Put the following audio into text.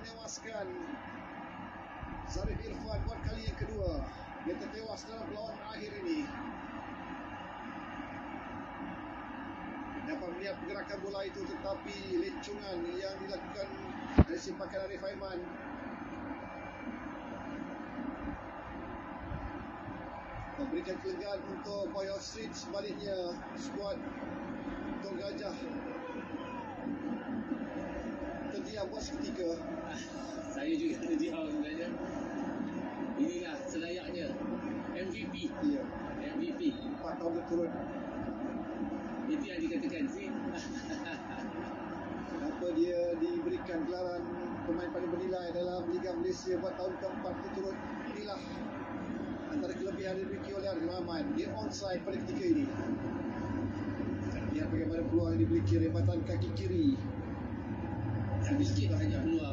menewaskan Zarif Irfan buat kali yang kedua. Dia tertewas dalam perlawanan akhir ini. Dapat melihat pergerakan bola itu, tetapi lencongan yang dilakukan dari sepakan Arif Aiman. Memberikan kelegaan untuk Boy of Street. Sebaliknya skuad Tok Gajah terdiam buat seketika. Saya juga terdiam sebenarnya. Inilah selayaknya MVP. Ya, MVP 4 tahun berturut. Itu yang dikatakan sih. Kenapa dia diberikan gelaran pemain paling bernilai dalam Liga Malaysia buat tahun keempat berturut. Inilah antara kelebihan yang dimiliki oleh Arif Aiman. Dia onside pada ketika ini. Lihat bagaimana peluang yang dimiliki rebatan kaki kiri. Sedikit sahaja peluang